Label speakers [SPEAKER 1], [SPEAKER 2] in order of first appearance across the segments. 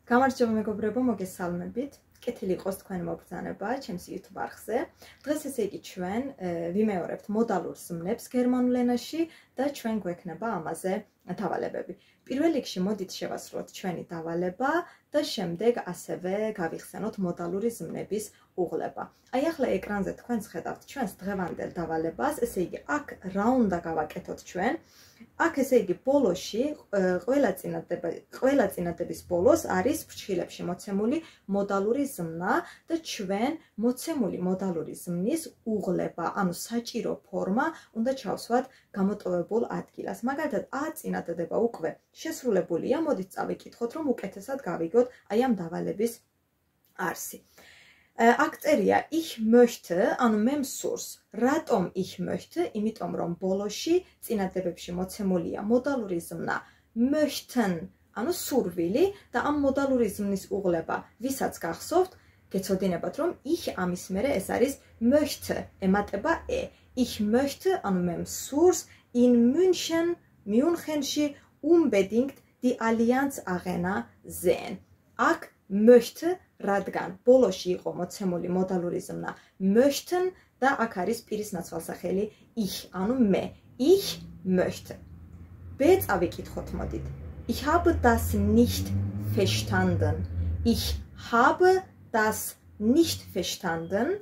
[SPEAKER 1] გამარჯობა მეგობრებო, მოგესალმებით. კეთილი იყოს თქვენი მობრძანება ჩემს YouTube არხზე. დღეს ესე იგი ჩვენ ვიმეორებთ მოდალურ ზმნებს გერმანულ ენაში და ჩვენ გვექნება ამაზე დავალებები. პირველ რიგში მოდით შევასრულოთ ჩვენი დავალება და შემდეგ ასევე გავიხსენოთ მოდალური ზმნების უღლება. აი ახლა ეკრანზე თქვენს ხედავთ ჩვენს დღევანდელ დავალებას, ესე იგი აქ რა უნდა გავაკეთოთ ჩვენ? აქ ესე იგი ბოლოში ყველა წინადების ბოლოს არის ფრჩხილებში მოცემული მოდალური ზმნა და ჩვენ მოცემული მოდალური ზმნის უღლება, ანუ საჭირო ფორმა უნდა ჩავსვათ გამოტოვებულ ადგილას. მაგალითად, A წინადადება უკვე შესრულებულია, მოდით წავიკითხოთ, რომ უკეთესად გავიგოთ აი ამ დავალების არსი. აქ წერია ich möchte, ანუ მე მსურს. რატომ ich möchte? იმიტომ რომ ბოლოში წინადებებში მოცემულია მოდალური ზმნა möchten, ანუ სურვილი და ამ მოდალური ზმნის უღლება, ვისაც გახსოვთ, გეცოდინებათ რომ ich ამის მერე ეს არის möchte, ემატება e. Ich möchte, ანუ მე მსურს in München, Münchenში unbedingt die Allianz Arena sehen. აქ möchte რადგან ბოლოში იყო მოცემული მოდალური ზმნა möchten და აქ არის პირის ნაცვალსახელი ich, ანუ მე. Ich möchte. B წავიკითხოთ მოდით. Ich habe das nicht verstanden. Ich habe das nicht verstanden.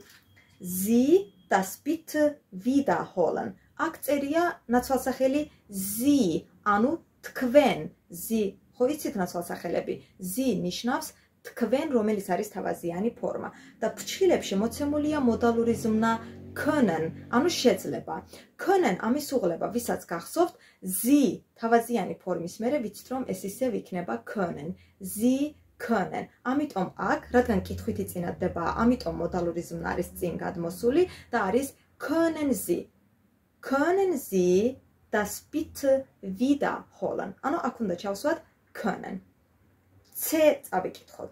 [SPEAKER 1] Sie das bitte wiederholen. აქ წერია ნაცვალსახელი Sie, ანუ თქვენ. Sie, ხო იცით ნაცვალსახელები? Sie ნიშნავს თქვენ, რომელიც არის თავაზიანი ფორმა და ფრჩხილებში მოცემულია მოდალური ზმნა können, ანუ შეძლება. können ამის უღლება, ვისაც გახსოვთ, Sie თავაზიანი ფორმის მერე ვიცით რომ ეს ისევ იქნება können. Sie können. ამიტომ აქ, რადგან კითხვითი წინადდებაა, ამიტომ მოდალური ზმნა არის წინ გადმოსული და არის können Sie. Können Sie das bitte wiederholen? ანუ აქ უნდა ჩავსვათ können. C წავიკითხოთ.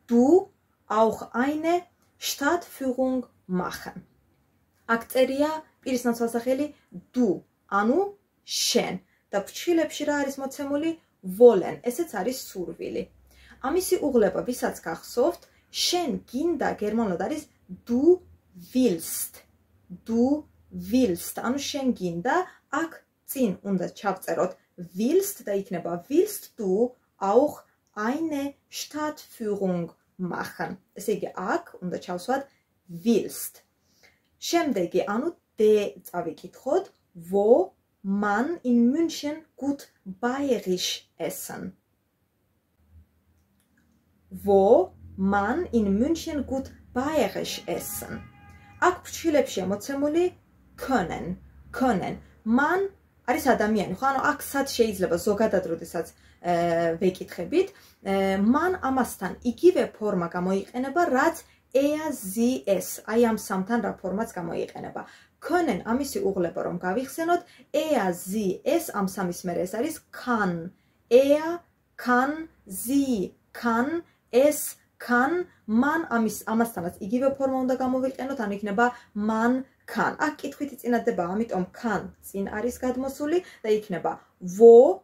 [SPEAKER 1] Du auch eine Stadtführung machen. აქ წერია პირის ნაცვალსახელი du, ანუ შენ და ფრჩხილებში რა არის მოცემული wollen, ესეც არის სურვილი. ამისი უღლება, ვისაც გახსოვთ, შენ გინდა გერმანულად არის du willst. Du willst, ანუ შენ გინდა, აქ წინ უნდა ჩავწეროთ willst და იქნება willst du auch eine Stadtführung machen. ესე იგი აქ უნდა ჩავსვათ willst. შემდეგი, ანუ D წავიკითხოთ, wo man in München gut bayerisch essen. Wo man in München gut bayerisch essen. აქ ფრჩხილებშია მოცემული können. können. Man არის ადამიანი, ხო? ანუ აქ სად შეიძლება ზოგადად როდესაც ვეკითხებით, man ამასთან იგივე ფორმა გამოიყენება, რაც er, sie, es. აი ამ სამთან რა ფორმაც გამოიყენება. können ამისი უღლება რომ გავიხსენოთ, er, sie, es ამ სამის მერე ეს არის kann. Er kann, sie kann, es kann, man ამასთანაც იგივე ფორმა უნდა გამოვიყენოთ, ანუ იქნება man kann. აქ კითხვითი წინადდება, ამიტომ kann წინ არის გადმოსული და იქნება wo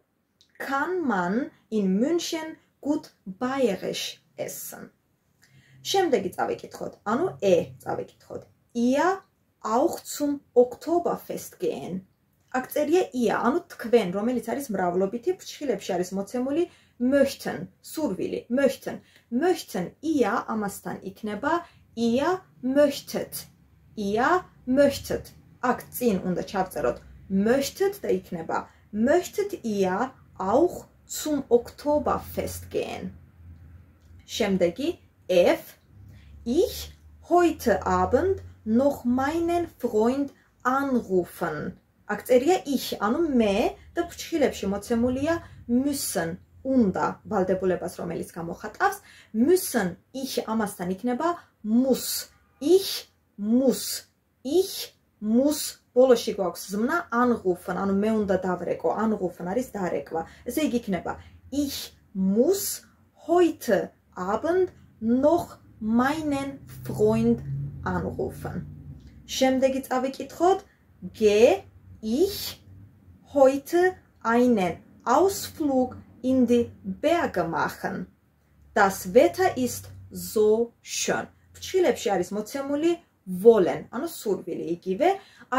[SPEAKER 1] kann man in München gut bayerisch essen. შემდეგი წავიკითხოთ, ანუ E წავიკითხოთ. Ihr auch zum Oktoberfest gehen. აქ წერია ihr, ანუ თქვენ, რომელიც არის მრავლობითი, ფრჩხილებში არის მოცემული möchten, სურვილი, möchten. möchten ihr ამასთან იქნება ihr möchtet. ihr möchtet. აქ წინ უნდა ჩავწეროთ möchtet და იქნება möchtet ihr auch zum Oktoberfest gehen. შემდეგი F. Ich heute Abend noch meinen Freund anrufen. აქ წერია ich, ანუ მე და ფრჩხილებში მოცემულია müssen, უნდა ვალდებულებას რომელიც გამოხატავს. müssen ich ამასთან იქნება muss. ich muss. ich muss ბოლოში გვაქვს ზმნა anrufen, ანუ მე უნდა დავრეკო, anrufen არის დარეკვა. ესე იგი იქნება ich muss heute Abend noch meinen Freund anrufen. შემდეგი წავიკითხოთ, gehe ich heute einen Ausflug in die Berge machen. Das Wetter ist so schön. ფრჩხილებში არის მოცემული wollen, ანუ სურვილი იგივე.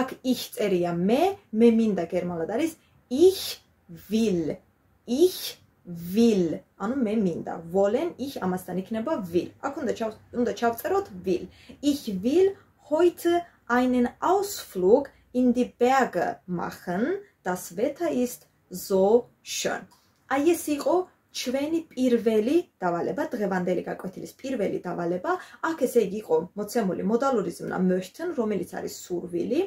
[SPEAKER 1] აქ ich წერია მე მინდა გერმანულად არის ich will. Ich will. ანუ მე მინდა. wollen ich ამასთან იქნება will. აქ უნდა ჩავწეროთ will. Ich will heute einen Ausflug in die Berge machen. Das Wetter ist so schön. აი ეს იყო ჩვენი პირველი დავალება, დღევანდელი გაკვეთილის პირველი დავალება. აქ ესე იგი იყო მოცემული მოდალური ზმნა möchten, რომელიც არის სურვილი.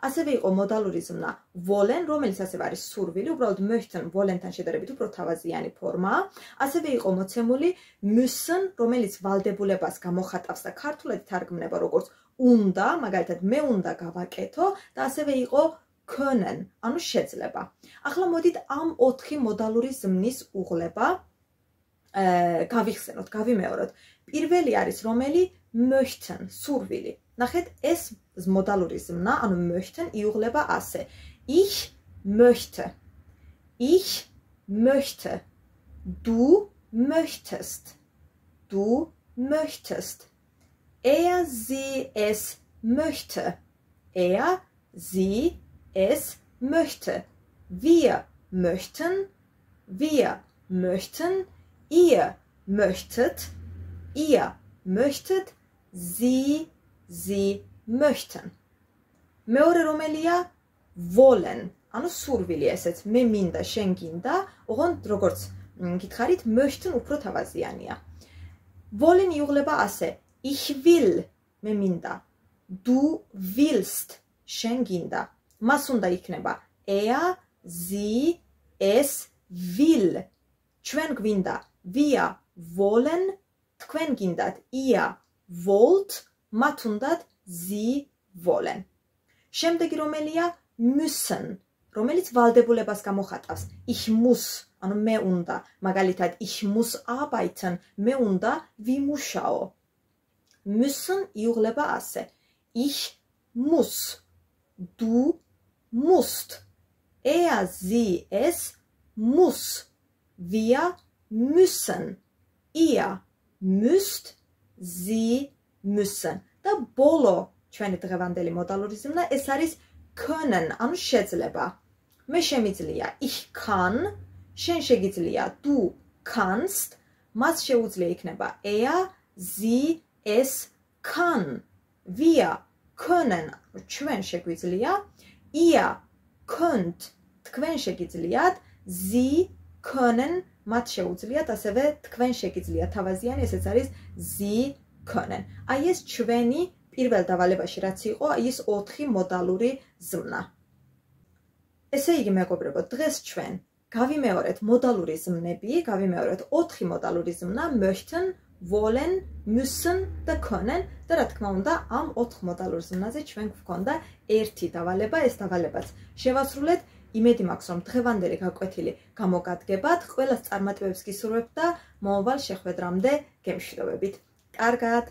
[SPEAKER 1] ასევე იყო მოდალური ზმნა wollen, რომელიც ასევე არის სურვილი, უბრალოდ möchten wollen-თან შედარებით უფრო თავაზიანი ფორმაა. ასევე იყო მოცემული müssen, რომელიც ვალდებულებას გამოხატავს და ქართულად თარგმნება როგორც უნდა, მაგალითად მე უნდა გავაკეთო და ასევე იყო können, ანუ შეძლება. ახლა მოდით ამ 4 მოდალური ზმნის უღლება გავიხსენოთ, გავიმეოროთ. პირველი არის რომელი möchten, სურვილი. ნახეთ, ეს მოდალური ზმნა, ანუ möchten იუღლება ასე. Ich möchte. Ich möchte. Du möchtest. Du möchtest. Er, sie, es möchte. Er, sie, es möchte. Wir möchten. Wir möchten. Ihr möchtet. Ihr möchtet. Sie möchten. მეორე რომელია wollen. ანუ სურვილი ესეც მე მინდა, შენ გინდა, ოღონდ როგორც გითხარით, möchten უფრო თავაზიანია. wollen იუღლება ასე. Ich will. მე მინდა. Du willst. შენ გინდა. მას უნდა იქნება er, sie, es will. ჩვენ გვინდა wir wollen, თქვენ გინდათ ihr wollt, მათ უნდათ sie wollen. შემდეგი რომელია müssen, რომელიც ვალდებულებას გამოხატავს. Ich muss, ანუ მე უნდა, მაგალითად ich muss arbeiten, მე უნდა ვიმუშაო. müssen იუღლება ასე. Ich muss. Du musst. Er, sie, es muss. Wir müssen. Ihr müsst. Sie müssen. და ბოლო ჩვენი დღევანდელი მოდალური ზმნა ეს არის können, ანუ შეძლება. მე შემიძლია ich kann, შენ შეგიძლია du kannst, მას შეუძლია იქნება er, sie, es kann. Wir können, ჩვენ შეგვიძლია, ihr könnt, თქვენ შეგიძლიათ, sie können, მათ შეუძლიათ, ასევე თქვენ შეგიძლიათ თავაზიანი, ესეც არის sie können. აი ეს ჩვენი პირველ დავალებაში რაც იყო, აი ეს 4 მოდალური ზმნა. ესე იგი მეგობრებო, დღეს ჩვენ გავიმეორეთ მოდალური ზმნები, გავიმეორეთ 4 მოდალური ზმნა möchten, wollen, müssen და können და რა თქმა უნდა ამ 4 მოდალურ ზმნაზე ჩვენ გვქონდა ერთი დავალება, ეს დავალებაც შევასრულეთ. იმედი მაქვს რომ დღევანდელი გაკვეთილი გამოგადგებათ, ყველას წარმატებებს გისურვებთ და მომავალ შეხვედრამდე გემშვიდობებით. კარგად!